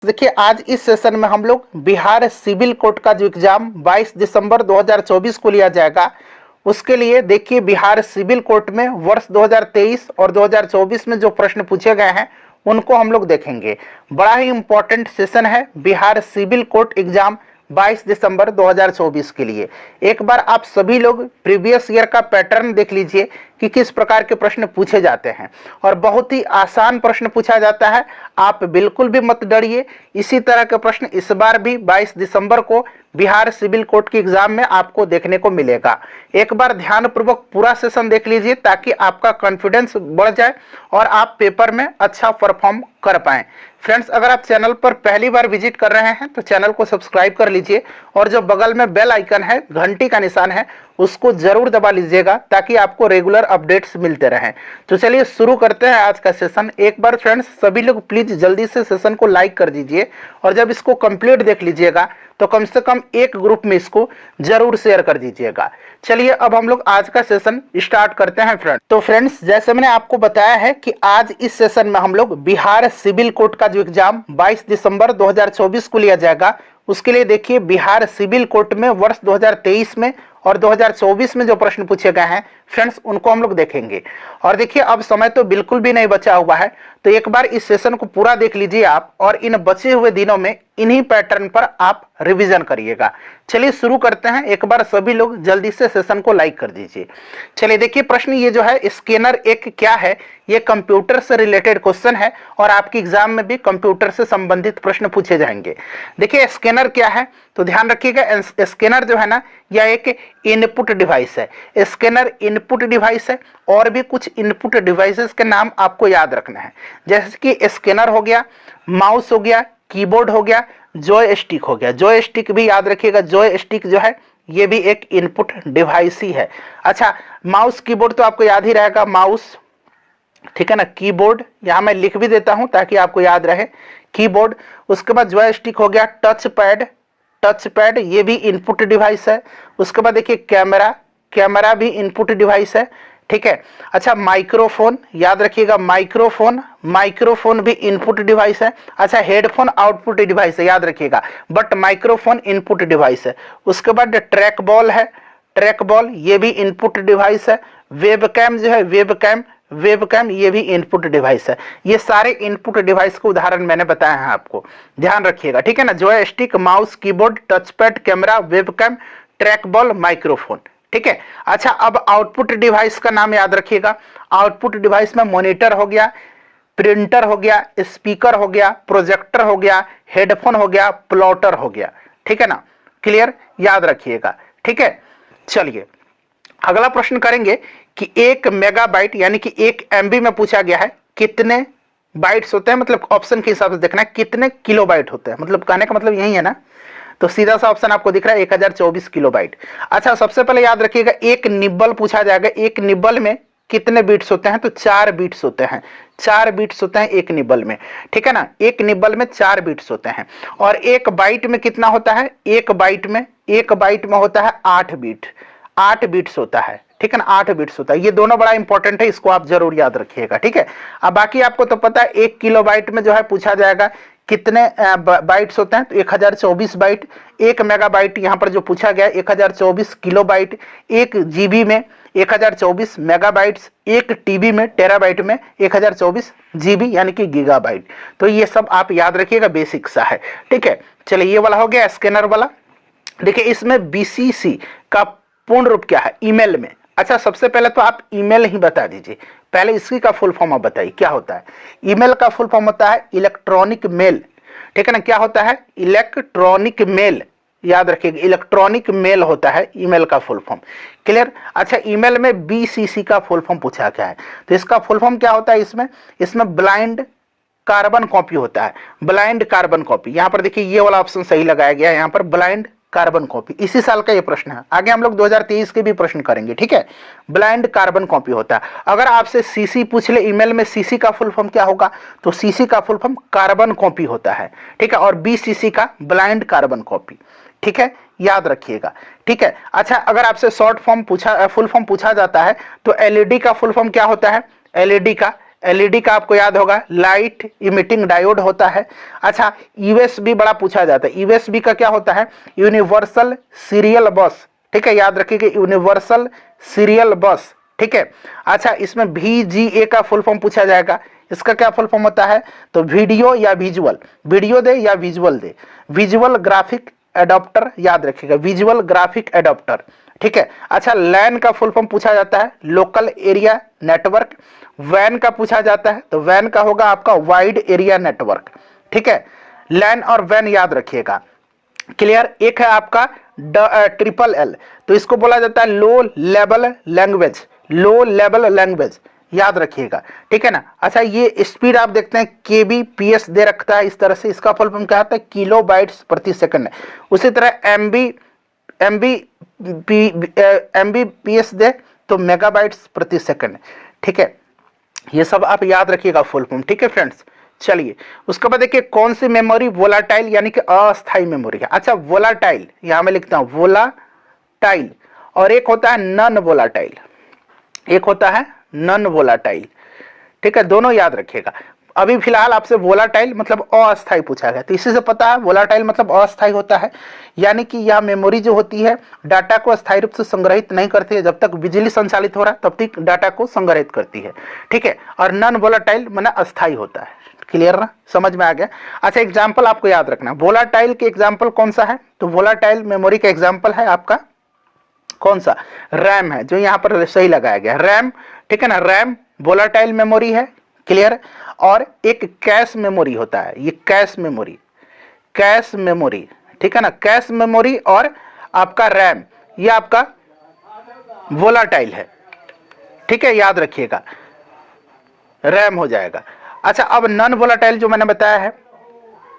देखिए आज इस सेशन में हम लोग बिहार सिविल कोर्ट का जो एग्जाम 22 दिसंबर 2024 को लिया जाएगा उसके लिए देखिए बिहार सिविल कोर्ट में वर्ष 2023 और 2024 में जो प्रश्न पूछे गए हैं उनको हम लोग देखेंगे। बड़ा ही इंपॉर्टेंट सेशन है बिहार सिविल कोर्ट एग्जाम 22 दिसंबर 2024 के लिए। एक बार आप सभी लोग प्रीवियस ईयर का पैटर्न देख लीजिए कि किस प्रकार के प्रश्न पूछे जाते हैं और बहुत ही आसान प्रश्न पूछा जाता है। आप बिल्कुल भी मत डरिए, इसी तरह के प्रश्न इस बार भी 22 दिसंबर को बिहार सिविल कोर्ट के एग्जाम में आपको देखने को मिलेगा। एक बार ध्यानपूर्वक पूरा सेशन देख लीजिए ताकि आपका कॉन्फिडेंस बढ़ जाए और आप पेपर में अच्छा परफॉर्म कर पाएं। फ्रेंड्स, अगर आप चैनल पर पहली बार विजिट कर रहे हैं तो चैनल को सब्सक्राइब कर लीजिए और जो बगल में बेल आइकन है, घंटी का निशान है, उसको जरूर दबा लीजिएगा ताकि आपको रेगुलर अपडेट्स मिलते रहें। तो चलिए शुरू करते हैं आज का सेशन। एक बार फ्रेंड्स सभी लोग प्लीज जल्दी से सेशन को लाइक कर दीजिए और जब इसको कंप्लीट देख लीजिएगा तो कम से कम एक ग्रुप में इसको जरूर शेयर कर दीजिएगा। चलिए अब हम लोग आज का सेशन स्टार्ट करते हैं फ्रेंड्स। तो फ्रेंड्स जैसे मैंने आपको बताया है कि आज इस सेशन में हम लोग बिहार सिविल कोर्ट का जो एग्जाम 22 दिसंबर 2024 को लिया जाएगा उसके लिए देखिए बिहार सिविल कोर्ट में वर्ष 2023 में और 2024 में जो प्रश्न पूछे गए हैं फ्रेंड्स उनको हम लोग देखेंगे। और देखिए अब समय तो बिल्कुल भी नहीं बचा हुआ है, तो एक बार इस सेशन को पूरा देख लीजिए आप और इन बचे हुए दिनों में इन्हीं पैटर्न पर आप रिवीजन करिएगा। चलिए शुरू करते हैं। एक बार सभी लोग जल्दी से सेशन को लाइक कर दीजिए। चलिए देखिए प्रश्न ये जो है स्कैनर एक क्या है, ये कंप्यूटर से रिलेटेड क्वेश्चन है और आपके एग्जाम में भी कंप्यूटर से संबंधित प्रश्न पूछे जाएंगे। देखिए स्कैनर क्या है तो ध्यान रखिएगा, स्कैनर जो है ना यह एक इनपुट डिवाइस है। स्कैनर इनपुट डिवाइस है और भी कुछ इनपुट डिवाइसेस के नाम आपको याद रखना है, जैसे कि स्कैनर हो गया, माउस हो गया, कीबोर्ड हो गया, जॉयस्टिक हो गया। जॉयस्टिक भी याद रखिएगा, जॉयस्टिक जो है ये भी एक इनपुट डिवाइस ही है। अच्छा माउस कीबोर्ड तो आपको याद ही रहेगा, माउस ठीक है ना, कीबोर्ड यहां मैं लिख भी देता हूं ताकि आपको याद रहे, कीबोर्ड। उसके बाद जॉयस्टिक हो गया, टच पैड, टच पैड ये भी इनपुट डिवाइस है। उसके बाद देखिए कैमरा, कैमरा भी इनपुट डिवाइस है, ठीक है। अच्छा माइक्रोफोन याद रखिएगा, माइक्रोफोन, माइक्रोफोन भी इनपुट डिवाइस है। अच्छा हेडफोन आउटपुट डिवाइस है याद रखिएगा, बट माइक्रोफोन इनपुट डिवाइस है। उसके बाद ट्रैक बॉल है, ट्रैक बॉल ये भी इनपुट डिवाइस है। वेबकैम जो है, वेबकैम, वेबकैम ये भी इनपुट डिवाइस है। ये सारे इनपुट डिवाइस के उदाहरण मैंने बताए हैं, आपको ध्यान रखिएगा, ठीक है ना। Joystick, mouse, keyboard, touchpad, camera, webcam, track ball, microphone, ठीक है। अच्छा अब आउटपुट डिवाइस का नाम याद रखिएगा। आउटपुट डिवाइस में मॉनिटर हो गया, प्रिंटर हो गया, स्पीकर हो गया, प्रोजेक्टर हो गया, हेडफोन हो गया, प्लॉटर हो गया, ठीक है ना। क्लियर, याद रखिएगा, ठीक है। चलिए अगला प्रश्न करेंगे कि 1 मेगाबाइट यानी कि 1 MB में पूछा गया है कितने बाइट्स होते हैं, मतलब ऑप्शन के हिसाब से देखना है कितने किलोबाइट होते हैं, मतलब कहने का मतलब यही है ना। तो सीधा सा ऑप्शन आपको दिख रहा है 1024 किलोबाइट। अच्छा सबसे पहले याद रखिएगा एक निब्बल पूछा जाएगा, एक निब्बल में कितने बीट्स होते हैं तो 4 बीट्स होते हैं, 4 बीट्स होते हैं एक निब्बल में, ठीक है ना। एक निब्बल में 4 बीट्स होते हैं। और एक बाइट में कितना होता है, एक बाइट में होता है 8 बीट, 8 बीट्स होता है, ठीक है ना, 8 बीट्स होता है। ये दोनों बड़ा इंपॉर्टेंट है, इसको आप जरूर याद रखिएगा, ठीक है। अब बाकी आपको तो पता है 1 किलोबाइट में जो है पूछा जाएगा कितने बाइट्स होते हैं तो 1024 बाइट। 1 मेगाबाइट यहाँ पर जो पूछा गया 1024 किलोबाइट। 1 GB में 1024 मेगाबाइट्स, 1 TB में टेराबाइट में 1024 GB यानी कि गीगाबाइट। तो ये सब आप याद रखिएगा, बेसिक सा है, ठीक है। चलिए ये वाला हो गया स्कैनर वाला। देखिए इसमें BCC का पूर्ण रूप क्या है ईमेल में। अच्छा सबसे पहले तो आप ईमेल ही बता दीजिए, पहले इसकी का फुल फॉर्म आप बताइए क्या होता है। ईमेल का फुल फॉर्म होता है इलेक्ट्रॉनिक मेल, ठीक है ना। क्या होता है, इलेक्ट्रॉनिक मेल, याद रखिएगा इलेक्ट्रॉनिक मेल होता है ईमेल का फुल फॉर्म। क्लियर। अच्छा ईमेल में BCC का फुल फॉर्म पूछा गया है तो इसका फुल फॉर्म क्या होता है, इसमें ब्लाइंड कार्बन कॉपी होता है, ब्लाइंड कार्बन कॉपी। यहां पर देखिए ये वाला ऑप्शन सही लगाया गया है, यहां पर ब्लाइंड कार्बन कॉपी। इसी साल का ये प्रश्न है, आगे हम लोग 2023 के भी प्रश्न करेंगे, ठीक है। ब्लाइंड कार्बन कॉपी होता है। अगर आपसे CC पूछ ले ईमेल में CC का फुल फॉर्म क्या होगा तो CC का फुल फॉर्म कार्बन कॉपी होता है, ठीक है। और BCC का ब्लाइंड कार्बन कॉपी, ठीक है, याद रखिएगा, ठीक है। अच्छा अगर आपसे शॉर्ट फॉर्म पूछा, फुल फॉर्म पूछा जाता है तो LED का फुल फॉर्म क्या होता है, LED का एलईडी का आपको याद होगा लाइट इमिटिंग डायोड होता है। अच्छा, यूएसबी बड़ा पूछा जाता है। यूएसबी का क्या होता है? यूनिवर्सल सीरियल बस। ठीक है, याद रखिएगा यूनिवर्सल सीरियल बस। ठीक है। अच्छा, इसमें VGA का फुल फॉर्म पूछा जाएगा। इसका क्या फुल फॉर्म होता है? तो वीडियो या विजुअल, वीडियो दे या विजुअल दे, विजुअल ग्राफिक एडाप्टर, याद रखिएगा विजुअल ग्राफिक एडाप्टर। ठीक है। अच्छा, लैन का फुल फॉर्म पूछा जाता है लोकल एरिया नेटवर्क। वैन का पूछा जाता है तो वैन का होगा आपका वाइड एरिया नेटवर्क। ठीक है, लैन और वैन याद रखिएगा। क्लियर। एक है आपका ट्रिपल एल, तो इसको बोला जाता है low level language, low level language, याद रखिएगा। ठीक है ना। अच्छा, ये स्पीड आप देखते हैं kbps दे रखता है इस तरह से, इसका फुल फॉर्म क्या होता है? किलो बाइट्स प्रति सेकंड। उसी तरह mbps दे तो मेगाबाइट्स प्रति सेकंड। ठीक है, ये सब आप याद रखिएगा फुल फॉर्म। ठीक है फ्रेंड्स, चलिए उसके बाद देखिए कौन सी मेमोरी वोलाटाइल यानी कि अस्थायी मेमोरी है। अच्छा, वोलाटाइल यहां मैं लिखता हूं वोलाटाइल, और एक होता है नॉन वोलाटाइल, एक होता है नॉन वोलाटाइल। ठीक है, दोनों याद रखिएगा। अभी फिलहाल आपसे वोलाटाइल मतलब अस्थायी पूछा गया, तो इसी से पता है वोलाटाइल मतलब अस्थायी होता है, यानी कि यह मेमोरी जो होती है डाटा को अस्थायी रूप से संग्रहित नहीं करती है। जब तक बिजली संचालित हो रहा है तब तक डाटा को संग्रहित करती है। ठीक है, और नॉन वोलाटाइल माने अस्थायी होता है। क्लियर ना, समझ में आ गया। अच्छा, एग्जाम्पल आपको याद रखना, वोलाटाइल के एग्जाम्पल कौन सा है? तो वोलाटाइल मेमोरी का एग्जाम्पल है आपका कौन सा? रैम है, जो यहाँ पर सही लगाया गया रैम। ठीक है ना, रैम वोलाटाइल मेमोरी है। क्लियर। और एक कैश मेमोरी होता है, ये कैश मेमोरी, कैश मेमोरी। ठीक है ना, कैश मेमोरी और आपका रैम, ये आपका वोलाटाइल है। ठीक है, याद रखिएगा रैम हो जाएगा। अच्छा, अब नॉन वोलाटाइल जो मैंने बताया है,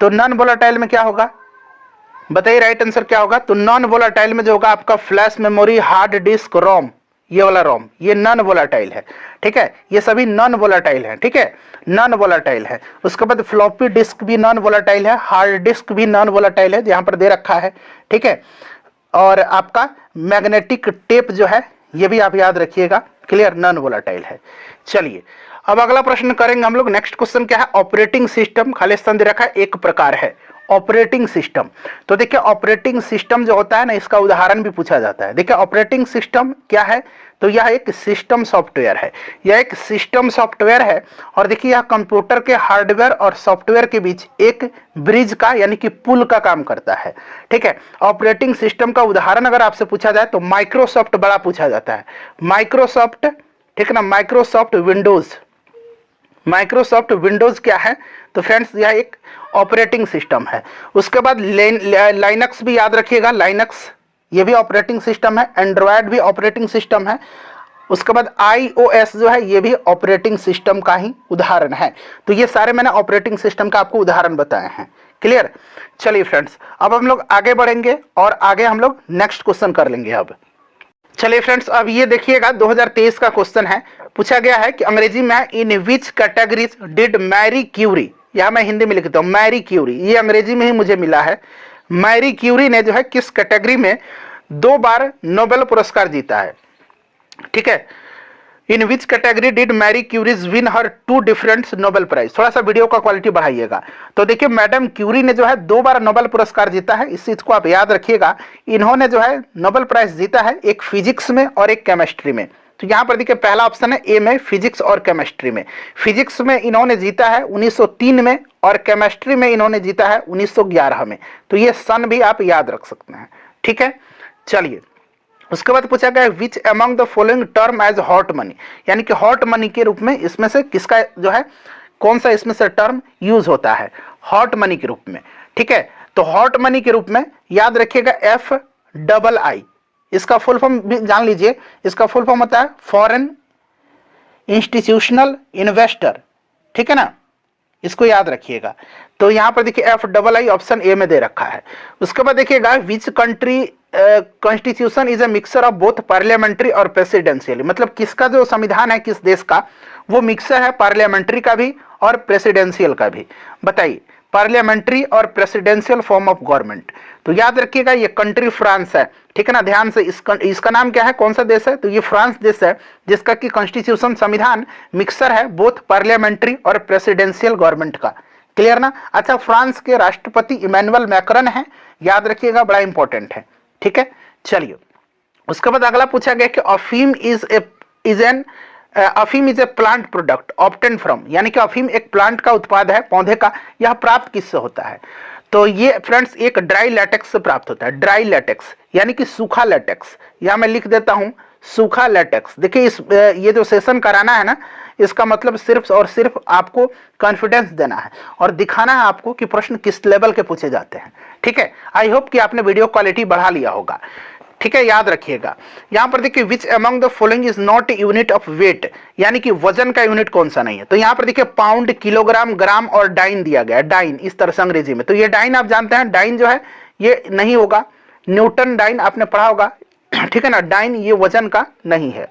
तो नॉन वोलाटाइल में क्या होगा बताइए, राइट आंसर क्या होगा? तो नॉन वोलाटाइल में जो होगा आपका फ्लैश मेमोरी, हार्ड डिस्क, रोम, ये वाला रोम, ये नॉन वोलाटाइल है। ठीक है, ये सभी नॉन वोलाटाइल है। ठीक है, नॉन वोलाटाइल है। उसके बाद फ्लॉपी डिस्क भी नॉन वोलाटाइल है, हार्ड डिस्क भी नॉन वोलाटाइल है, यहां पर दे रखा है। ठीक है, और आपका मैग्नेटिक टेप जो है ये भी आप याद रखिएगा। क्लियर, नॉन वोलाटाइल है। चलिए अब अगला प्रश्न करेंगे हम लोग। नेक्स्ट क्वेश्चन क्या है? ऑपरेटिंग सिस्टम, खाली स्थान दे रखा है, एक प्रकार है ऑपरेटिंग सिस्टम। तो देखिए ऑपरेटिंग सिस्टम जो होता है ना, इसका उदाहरण भी पूछा जाता है। देखिए ऑपरेटिंग सिस्टम क्या है? तो यह एक सिस्टम सॉफ्टवेयर है, यह एक सिस्टम सॉफ्टवेयर है। और देखिए यह कंप्यूटर के हार्डवेयर और सॉफ्टवेयर के बीच एक ब्रिज का यानी कि पुल का काम करता है। ठीक है, ऑपरेटिंग सिस्टम का उदाहरण अगर आपसे पूछा जाए तो माइक्रोसॉफ्ट बड़ा पूछा जाता है, माइक्रोसॉफ्ट। ठीक है ना, माइक्रोसॉफ्ट विंडोज, माइक्रोसॉफ्ट विंडोज क्या है? तो फ्रेंड्स यह एक ऑपरेटिंग सिस्टम है। उसके बाद लाइनक्स भी याद रखिएगा, लाइनक्स ये भी ऑपरेटिंग सिस्टम है, एंड्रॉयड भी ऑपरेटिंग सिस्टम है। उसके बाद iOS जो है ये भी ऑपरेटिंग सिस्टम का ही उदाहरण है। तो ये सारे मैंने ऑपरेटिंग सिस्टम का आपको उदाहरण बताए हैं। क्लियर। चलिए फ्रेंड्स, अब हम लोग आगे बढ़ेंगे और आगे हम लोग नेक्स्ट क्वेश्चन कर लेंगे। अब चलिए फ्रेंड्स, अब ये देखिएगा 2023 का क्वेश्चन है। पूछा गया है कि अंग्रेजी में इन विच कैटेगरीज डिड मैरी क्यूरी, यह मैं हिंदी में लिखता हूं मैरी क्यूरी, ये अंग्रेजी में ही मुझे मिला है। मैरी क्यूरी ने जो है किस कैटेगरी में 2 बार नोबेल पुरस्कार जीता है? ठीक है, in which category did Marie Curie win her 2 different Nobel prize. थोड़ा सा वीडियो का क्वालिटी बढ़ाइएगा। तो देखिए मैडम क्यूरी ने जो है 2 बार नोबेल पुरस्कार जीता है, इस चीज को आप याद रखिएगा। इन्होंने जो है नोबेल प्राइज जीता है, एक फिजिक्स में और एक केमिस्ट्री में। तो यहां पर देखिए पहला ऑप्शन है ए में, फिजिक्स और केमिस्ट्री में। फिजिक्स में इन्होंने जीता है 1903 में और केमिस्ट्री में इन्होंने जीता है 1911 में। तो ये सन भी आप याद रख सकते हैं। ठीक है, चलिए उसके बाद पूछा गया which among the following term as hot money, यानी कि हॉट मनी के रूप में इसमें से किसका जो है कौन सा इसमें से टर्म यूज होता है हॉट मनी के रूप में? ठीक है, तो हॉट मनी के रूप में याद रखिएगा FII, इसका फुल फॉर्म भी जान लीजिए। इसका फुल फॉर्म होता है फॉरेन इंस्टीट्यूशनल इन्वेस्टर। ठीक है ना, इसको याद रखिएगा। तो यहां पर देखिए FII ऑप्शन ए में दे रखा है। उसके बाद देखिएगा which country constitution is a mixer of both parliamentary और प्रेसिडेंशियल, मतलब किसका जो संविधान है किस देश का वो मिक्सर है पार्लियामेंट्री का भी और प्रेसिडेंशियल का भी। बताइए, पार्लियामेंट्री और प्रेसिडेंशियल फॉर्म ऑफ गवर्नमेंट। तो याद रखिएगा ये कंट्री फ्रांस है, ठीक है ना, ध्यान से। इसका नाम क्या है, कौन सा देश है, तो ये फ्रांस देश है, जिसका कि कॉन्स्टिट्यूशन संविधान मिक्सर है बोथ पार्लियामेंट्री और प्रेसिडेंशियल गवर्नमेंट का। क्लियर ना। अच्छा, फ्रांस के राष्ट्रपति इमैनुअल मैक्रॉन है, याद रखिएगा, बड़ा इंपॉर्टेंट है, ठीक है। चलिए, उसके बाद अगला पूछा गया कि अफीम is a plant product obtain from, यानी कि अफीम एक प्लांट का उत्पाद है, पौधे का, यह प्राप्त किससे होता है। तो ये फ्रेंड्स एक ड्राई लैटेक्स से प्राप्त होता है, ड्राई लैटेक्स यानी कि सूखा लैटेक्स। यहां मैं लिख देता हूं सूखा लैटेक्स। देखिए ये जो सेशन कराना है ना, इसका मतलब सिर्फ और सिर्फ आपको कॉन्फिडेंस देना है और दिखाना है आपको कि प्रश्न किस लेवल के पूछे जाते हैं, ठीक है। आई होप कि आपने वीडियो क्वालिटी बढ़ा लिया होगा, ठीक है, याद रखिएगा। यहां पर देखिए which among the following is not unit of weight, यानी कि वजन का यूनिट कौन सा नहीं है। तो यहां पर देखिए पाउंड, किलोग्राम, ग्राम और डाइन दिया गया है, डाइन इस तरह से अंग्रेजी में। तो ये डाइन आप जानते हैं, डाइन जो है ये नहीं होगा, न्यूटन डाइन आपने पढ़ा होगा, ठीक है ना, डाइन ये वजन का नहीं है।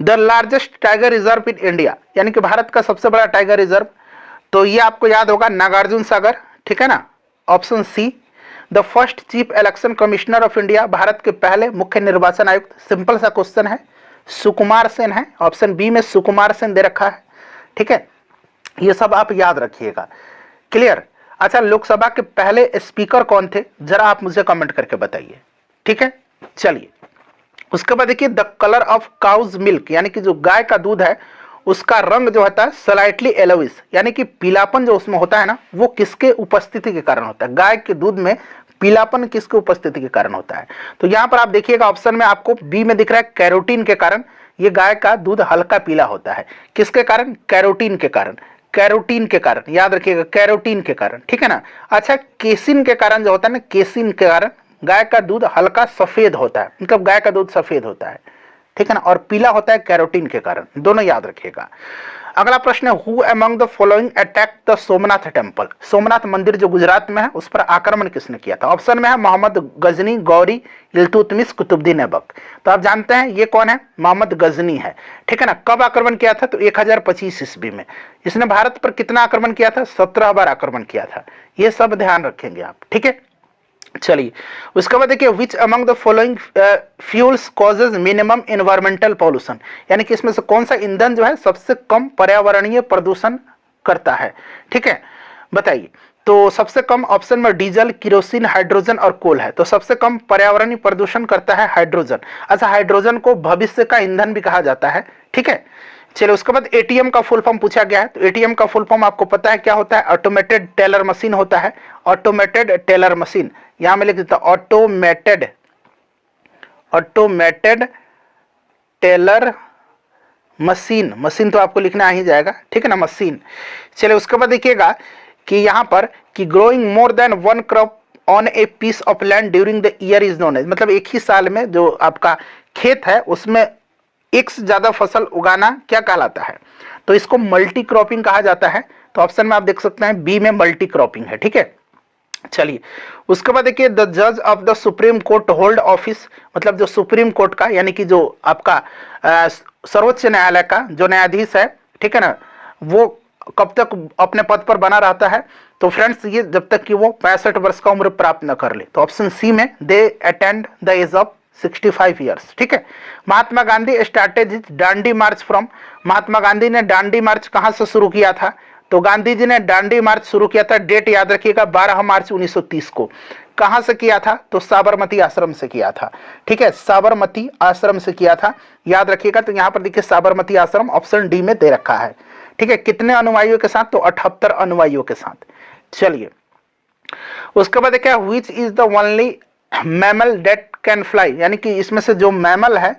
The largest tiger reserve in India, यानी कि भारत का सबसे बड़ा टाइगर रिजर्व, तो ये आपको याद होगा नागार्जुन सागर, ठीक है ना, option C. The first chief election commissioner of India, Bharat के पहले मुख्य निर्वाचन आयुक्त, सिंपल सा क्वेश्चन है, सुकुमार सेन है, ऑप्शन बी में सुकुमार सेन दे रखा है, ठीक है। ये सब आप याद रखिएगा, क्लियर। अच्छा, लोकसभा के पहले स्पीकर कौन थे, जरा आप मुझे कमेंट करके बताइए, ठीक है। चलिए, उसके बाद देखिए the colour of cows milk, यानी कि जो गाय का दूध है उसका रंग जो होता है स्लाइटली येलोइश, यानी कि पीलापन जो उसमें होता है ना, वो किसके उपस्थिति के कारण होता है। गाय के दूध में पीलापन किसके उपस्थिति के कारण होता है। तो यहां पर आप देखिएगा ऑप्शन में आपको बी में दिख रहा है कैरोटीन के कारण, ये गाय का दूध हल्का पीला होता है। किसके कारण, कैरोटीन के कारण, कैरोटीन के कारण, याद रखिएगा कैरोटीन के कारण, ठीक है ना। अच्छा, केसिन के कारण जो होता है ना, केसिन के कारण गाय का दूध हल्का सफेद होता है, मतलब गाय का दूध सफेद होता है, ठीक है ना, और पीला होता है कैरोटीन के कारण, दोनों याद रखिएगा। अगला प्रश्न है who among the following attack the Somnath temple, Somnath मंदिर जो गुजरात में है उस पर आक्रमण किसने किया था। ऑप्शन में है मोहम्मद गजनी, गौरी, इल्तुतमिश, कुतुबुद्दीन ऐबक। तो आप जानते हैं ये कौन है, मोहम्मद गजनी है, ठीक है ना। कब आक्रमण किया था, तो 1025 ईस्वी में। इसने भारत पर कितना आक्रमण किया था, 17 बार आक्रमण किया था। ये सब ध्यान रखेंगे आप, ठीक है। चलिए, उसके बाद देखिए which among the following fuels causes minimum environmental pollution, यानी कि इसमें से कौन सा ईंधन जो है सबसे कम पर्यावरणीय प्रदूषण करता है, ठीक है, बताइए। तो सबसे कम ऑप्शन में डीजल, किरोसिन, हाइड्रोजन और कोल है। तो सबसे कम पर्यावरणीय प्रदूषण करता है हाइड्रोजन। अच्छा, हाइड्रोजन को भविष्य का ईंधन भी कहा जाता है, ठीक है। चलो, उसके बाद एटीएम का फुल फॉर्म पूछा गया है। तो एटीएम का फुल फॉर्म आपको पता है क्या होता है, ऑटोमेटेड टेलर मशीन होता है, ऑटोमेटेड टेलर मशीन। यहां में लिख देता हूं ऑटोमेटेड टेलर मशीन, मशीन तो आपको लिखना आ ही जाएगा, ठीक है ना, मशीन। चलिए, उसके बाद देखिएगा कि यहां पर कि growing more than one crop on a piece of land during the year is known as, मतलब एक ही साल में जो आपका खेत है उसमें एक से ज्यादा फसल उगाना क्या कहलाता है। तो इसको मल्टी क्रॉपिंग कहा जाता है। तो ऑप्शन में आप देख सकते हैं बी में मल्टी क्रॉपिंग है, ठीक है। चलिए, उसके बाद देखिए द जज of the supreme court hold office, मतलब जो सुप्रीम कोर्ट का यानी कि जो आपका सर्वोच्च न्यायालय का जो न्यायाधीश है, ठीक है ना, वो कब तक अपने पद पर बना रहता है। तो फ्रेंड्स ये जब तक कि वो 65 वर्ष का उम्र प्राप्त न कर ले। तो ऑप्शन सी में they attend the age of 65 years, ठीक है। Mahatma Gandhi started Dandi march from, Mahatma Gandhi ने डांडी मार्च कहां से शुरू किया था। तो गांधी जी ने डांडी मार्च शुरू किया था, डेट याद रखिएगा 12 मार्च 1930 को। कहां से किया था, तो साबरमती आश्रम से किया था, ठीक है, साबरमती आश्रम से किया था, याद रखिएगा। तो यहां पर देखिए साबरमती आश्रम ऑप्शन डी में दे रखा है, ठीक है। कितने अनुयायियों के साथ, तो 78 अनुयायियों के साथ। चलिए, उसके बाद क्या, which is the only mammal that can fly, यानी कि इसमें से जो मैमल है,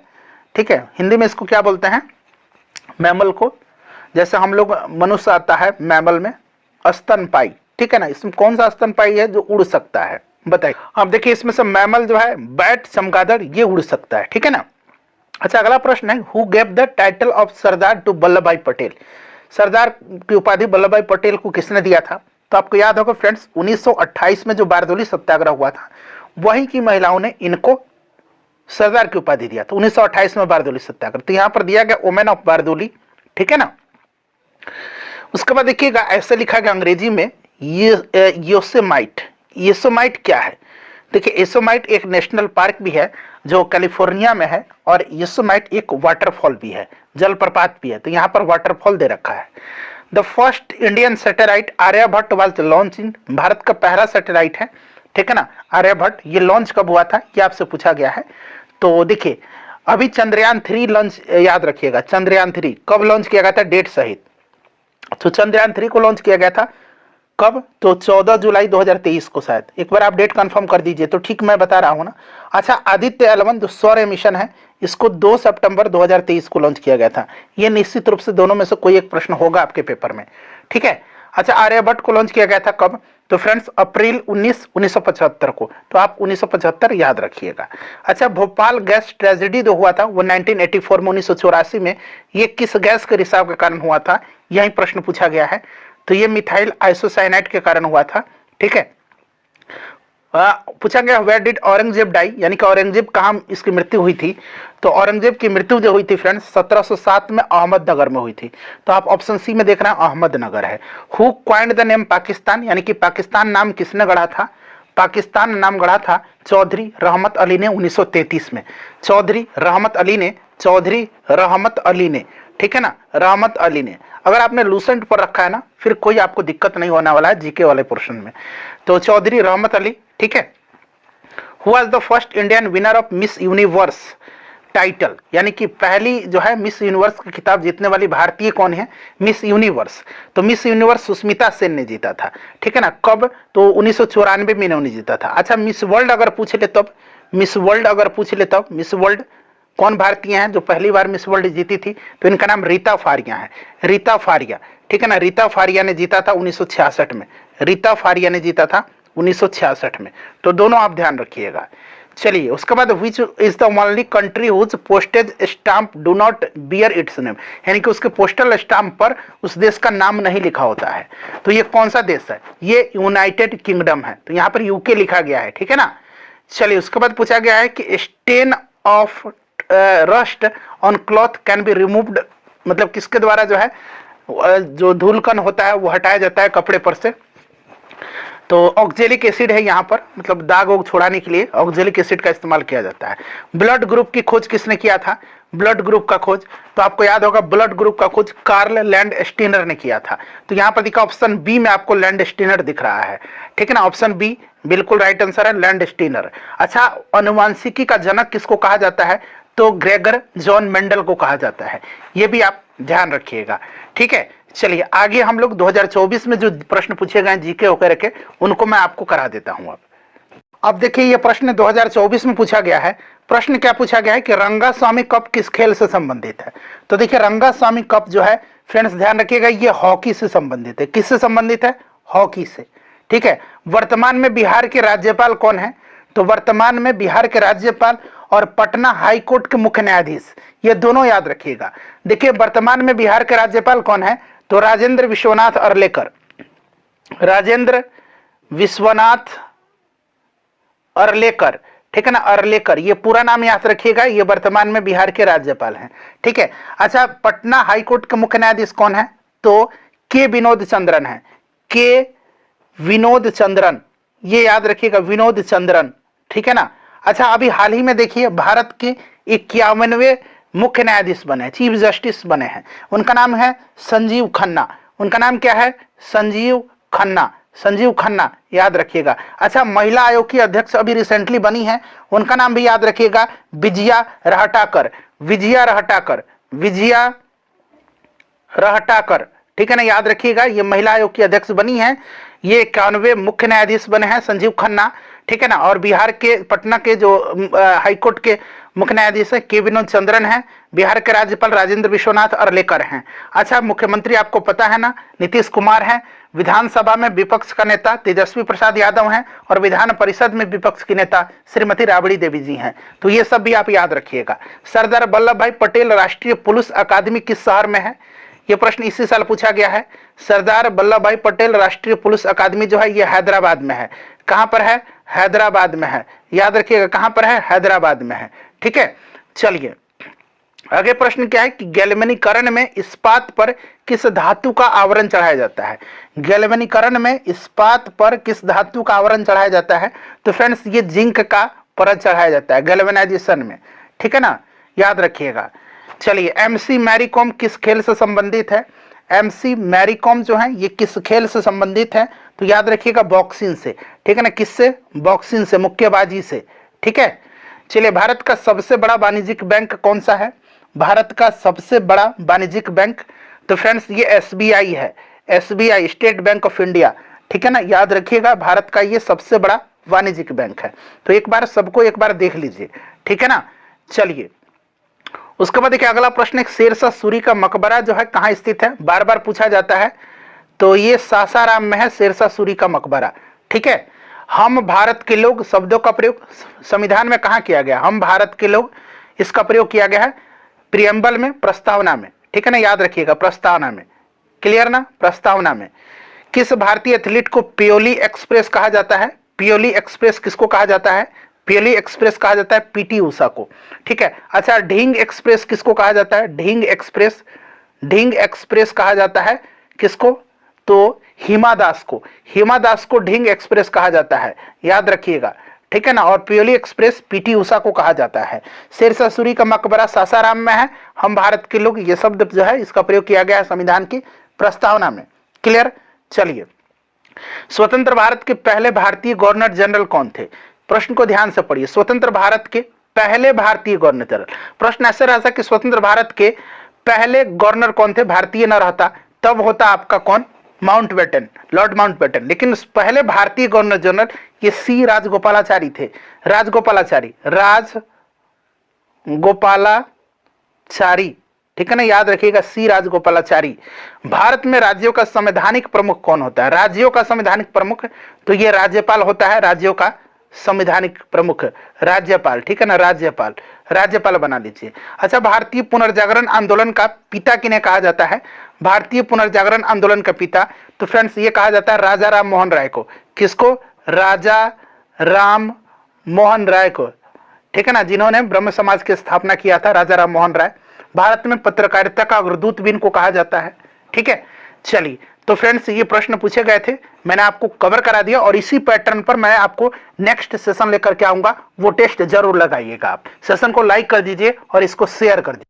ठीक है, हिंदी में इसको क्या बोलते हैं, मैमल को, जैसे हम लोग मनुष्य आता है मैमल में, स्तनपाई, ठीक है ना, इसमें कौन सा स्तनपाई है जो उड़ सकता है, बताइए। अब देखिए इसमें से मैमल जो है बैट, चमगादड़, ये उड़ सकता है, ठीक है ना। अच्छा, अगला प्रश्न है who gave the title of Sardar to Vallabh bhai Patel, सरदार की उपाधि वल्लभ भाई पटेल को किसने दिया था। तो आपको याद होगा फ्रेंड्स 1928 में जो बारदोली सत्याग्रह हुआ था, वहीं की महिलाओं ने इनको सरदार की उपाधि दिया था 1928 में बारदोली सत्याग्रह। तो यहां पर दिया गया वुमेन ऑफ बारदोली, ठीक है ना। उसके बाद देखिएगा ऐसे लिखा गया अंग्रेजी में ये योसेमाइट। योसेमाइट क्या है? देखिए योसेमाइट एक नेशनल पार्क भी है जो कैलिफोर्निया में है, और योसेमाइट एक वाटरफॉल भी है, जलप्रपात भी है। तो यहाँ पर वाटरफॉल दे रखा है। The first Indian satellite Aryabhata was launched in, भारत का पहला सैटेलाइट है, ठीक है ना, आर्यभट्ट। ये लॉन्च कब हुआ था ये आपसे पूछा गया है। तो देखिए अभी चंद्रयान 3 लॉन्च, याद रखिएगा चंद्रयान 3 कब लॉन्च किया गया था डेट सहित। तो चंद्रयान 3 को लॉन्च किया गया था कब? तो 14 जुलाई 2023 को शायद। एक बार आप डेट कंफर्म कर दीजिए तो ठीक मैं बता रहा हूं ना। अच्छा, आदित्य L1 जो सौर मिशन है इसको 2 सितंबर 2023 को लॉन्च किया गया था। ये निश्चित रूप से दोनों में से कोई एक प्रश्न होगा आपके पेपर में, ठीक है। अच्छा, आर्यभट्ट को लॉन्च किया गया था कब? तो फ्रेंड्स अप्रैल 1975 को। तो आप 1975 याद रखिएगा। अच्छा, भोपाल गैस ट्रेजेडी जो हुआ था वो 1984 में 1984 में, ये किस गैस के रिसाव के कारण हुआ था? यही प्रश्न पूछा गया है। तो ये मिथाइल आइसोसाइनाइड के कारण हुआ था, ठीक है। पूछा गया वेयर डिड औरंगजेब डाई, यानी कि औरंगजेब कहाँ इसकी मृत्यु हुई थी? तो औरंगजेब की मृत्यु जो हुई थी फ्रेंड्स 1707 में अहमदनगर में हुई थी। तो आप ऑप्शन सी में देख रहे हैं अहमदनगर है। Who coined the name Pakistan, यानी कि पाकिस्तान नाम किसने गढ़ा था? पाकिस्तान नाम गढ़ा था चौधरी रहमत अली ने 1933 में। चौधरी रहमत अली ने, चौधरी रहमत अली ने, ठीक है ना, रहमत अली ने। अगर आपने लूसेंट पर रखा है ना फिर कोई आपको दिक्कत नहीं होने वाला है जीके वाले पोर्शन में। तो चौधरी रहमत अली, ठीक है। Who was the first Indian winner of miss universe title, यानी कि पहली जो है मिस यूनिवर्स का खिताब जीतने वाली भारतीय कौन है? Miss universe. तो मिस यूनिवर्स सुष्मिता सेन ने जीता था, ठीक है ना। कब? तो 1994 में इन्होंने जीता था। अच्छा, मिस वर्ल्ड अगर पूछ ले तब, मिस वर्ल्ड अगर पूछ ले तब, मिस वर्ल्ड कौन भारतीय हैं जो पहली बार मिस वर्ल्ड जीती थी? तो इनका नाम रीता फारिया है। रीता फारिया, ठीक है ना। रीता फारिया ने जीता था 1966 में। रीता फारिया ने जीता था 1966 में। तो दोनों आप ध्यान रखिएगा। चलिए उसके बाद which is the only country whose postage stamp do not bear its name, यानी कि उसके पोस्टल स्टाम्प पर उस देश का नाम नहीं लिखा होता है। तो ये कौन सा देश है? ये यूनाइटेड किंगडम है। तो यहाँ पर यूके लिखा गया है, ठीक है ना। चलिए उसके बाद पूछा गया है कि stain of rust on cloth can be removed, मतलब किसके द्वारा जो है जो धूलकन होता है वो हटाया जाता है कपड़े पर से? तो ऑक्जेलिक एसिड है यहाँ पर, मतलब दाग वोग छुड़ाने के लिए ऑक्जेलिक एसिड का इस्तेमाल किया जाता है। ब्लड ग्रुप की खोज किसने किया था? ब्लड ग्रुप का खोज, तो आपको याद होगा ब्लड ग्रुप का खोज कार्ल लैंडस्टीनर ने किया था। तो यहाँ पर दिखा ऑप्शन बी में आपको लैंडस्टीनर दिख रहा है, ठीक है ना। ऑप्शन बी बिल्कुल राइट आंसर है, लैंडस्टीनर। अच्छा, अनुवांशिकी का जनक किसको कहा जाता है? तो ग्रेगर जॉन मेंडल को कहा जाता है। ये भी आप ध्यान रखिएगा, ठीक है। चलिए आगे हम लोग 2024 में जो प्रश्न पूछे गए जीके वगैरह के उनको मैं आपको करा देता हूं। अब देखिए ये प्रश्न 2024 में पूछा गया है। प्रश्न क्या पूछा गया है कि रंगास्वामी कप किस खेल से संबंधित है? तो देखिए रंगास्वामी कप जो है फ्रेंड्स ध्यान रखिएगा ये हॉकी से संबंधित है। किससे संबंधित है? हॉकी से, ठीक है। वर्तमान में बिहार के राज्यपाल कौन है? तो वर्तमान में बिहार के राज्यपाल और पटना हाई कोर्ट के मुख्य न्यायाधीश, ये दोनों याद रखिएगा। देखिए वर्तमान में बिहार के राज्यपाल कौन है? तो राजेंद्र विश्वनाथ अर्लेकर। राजेंद्र विश्वनाथ अर्लेकर, ठीक है ना, अर्लेकर, ये पूरा नाम याद रखिएगा। ये वर्तमान में बिहार के राज्यपाल हैं, ठीक है। अच्छा, पटना हाई कोर्ट के मुख्य न्यायाधीश कौन है? तो के विनोद चंद्रन है। के विनोद चंद्रन, ये याद रखिएगा, विनोद चंद्रन, ठीक है ना। अच्छा, अभी हाल ही में देखिए भारत के 51वें मुख्य न्यायाधीश बने, चीफ जस्टिस बने हैं। उनका नाम है संजीव खन्ना। उनका नाम क्या है? संजीव खन्ना। संजीव खन्ना याद रखिएगा। अच्छा, महिला आयोग की अध्यक्ष अभी रिसेंटली बनी है, उनका नाम भी याद रखिएगा, विजया रहटाकर। विजया रहटाकर, विजया रहटाकर, ठीक है ना, याद रखिएगा। ये महिला आयोग की अध्यक्ष बनी है। ये 91 मुख्य न्यायाधीश बने हैं संजीव खन्ना, ठीक है ना। और बिहार के पटना के जो हाईकोर्ट के मुख्य न्यायाधीश है के विनोद चंद्रन है। बिहार के राज्यपाल राजेंद्र विश्वनाथ अर्लेकर हैं। अच्छा, मुख्यमंत्री आपको पता है ना, नीतीश कुमार हैं। विधानसभा में विपक्ष का नेता तेजस्वी प्रसाद यादव हैं और विधान परिषद में विपक्ष की नेता श्रीमती राबड़ी देवी जी हैं। तो ये सब भी आप याद रखिएगा। सरदार वल्लभ भाई पटेल राष्ट्रीय पुलिस अकादमी किस शहर में है? ये प्रश्न इसी साल पूछा गया है। सरदार वल्लभ भाई पटेल राष्ट्रीय पुलिस अकादमी जो है ये हैदराबाद में है। कहां पर है? हैदराबाद में है, याद रखिएगा। कहां पर है? हैदराबाद में है, ठीक है। चलिए आगे प्रश्न क्या है कि गैल्वेनीकरण में इस्पात पर किस धातु का आवरण चढ़ाया जाता है। गैल्वेनीकरण में इस्पात पर किस धातु का आवरण चढ़ाया जाता है, तो फ्रेंड्स ये जिंक का परत चढ़ाया जाता है गैल्वेनाइजेशन में, ठीक है ना, याद रखिएगा। चलिए, एमसी मैरी कॉम किस खेल से संबंधित है। एमसी मैरी कॉम जो है ये किस खेल से संबंधित है, तो याद रखिएगा बॉक्सिंग से, ठीक है ना, किससे, बॉक्सिंग से, मुक्केबाजी से, ठीक है। चलिए, भारत का सबसे बड़ा वाणिज्यिक बैंक कौन सा है। भारत का सबसे बड़ा वाणिज्यिक बैंक, तो फ्रेंड्स ये एसबीआई है, SBI, state bank of India, ठीक है ना, याद रखिएगा भारत का ये सबसे बड़ा वाणिज्यिक बैंक है। तो एक बार सबको एक बार देख लीजिए, ठीक है ना। चलिए, उसके बाद देखिए अगला प्रश्न, एक शेरशाह सूरी का मकबरा जो है कहाँ स्थित है, बार बार पूछा जाता है, तो ये सासाराम में है शेरशाह सूरी का मकबरा, ठीक है। हम भारत के लोग शब्दों का प्रयोग संविधान में कहाँ किया गया, हम भारत के लोग, इसका प्रयोग किया गया है प्रियम्बल में, प्रस्तावना में, ठीक है ना, याद रखिएगा प्रस्तावना में, क्लियर ना, प्रस्तावना में। किस भारतीय एथलीट को पियोली एक्सप्रेस कहा जाता है। पियोली एक्सप्रेस किसको कहा जाता है, पियोली एक्सप्रेस कहा जाता है पीटी उषा को, ठीक है। अच्छा, ढींग एक्सप्रेस किसको कहा जाता है, ढींग एक्सप्रेस, ढींग एक्सप्रेस कहा जाता है किसको, तो हिमा दास को, हिमा दास को ढींग एक्सप्रेस कहा जाता है, याद रखिएगा, ठीक है ना। और पियोली एक्सप्रेस पीटी उषा को कहा जाता है। शेरशाह सूरी का मकबरा सासाराम में है, हम भारत के लोग, ये शब्द जो है इसका प्रयोग किया गया है संविधान की प्रस्तावना में, क्लियर। चलिए, स्वतंत्र भारत के पहले भारतीय गवर्नर जनरल कौन थे। प्रश्न को ध्यान से पढ़िए, स्वतंत्र भारत के पहले भारतीय गवर्नर जनरल, प्रश्न ऐसे रहता कि स्वतंत्र भारत के पहले गवर्नर कौन थे, भारतीय न रहता तब होता आपका कौन, माउंटबेटन, लॉर्ड माउंटबेटन, लेकिन पहले भारतीय गवर्नर जनरल ये सी राजगोपालाचारी थे, राजगोपालाचारी, राजगोपालाचारी, ठीक है ना, याद रखिएगा सी राजगोपालाचारी। भारत में राज्यों का संवैधानिक प्रमुख कौन होता है, राज्यों का संवैधानिक प्रमुख, तो ये राज्यपाल होता है, राज्यों का संवैधानिक प्रमुख राज्यपाल, ठीक है ना, राज्यपाल, राज्यपाल बना लीजिए। अच्छा, भारतीय पुनर्जागरण आंदोलन का पिता किन्हें कहा जाता है, भारतीय पुनर्जागरण आंदोलन का पिता, तो फ्रेंड्स ये कहा जाता है राजा राम मोहन राय को, किसको, राजा राम मोहन राय को, ठीक है ना, जिन्होंने ब्रह्म समाज की स्थापना किया था, राजा राम मोहन राय। भारत में पत्रकारिता का अग्रदूत भी इनको कहा जाता है, ठीक है। चलिए, तो फ्रेंड्स ये प्रश्न पूछे गए थे, मैंने आपको कवर करा दिया, और इसी पैटर्न पर मैं आपको नेक्स्ट सेशन लेकर के आऊंगा, वो टेस्ट जरूर लगाइएगा आप। सेशन को लाइक कर दीजिए और इसको शेयर कर दीजिए।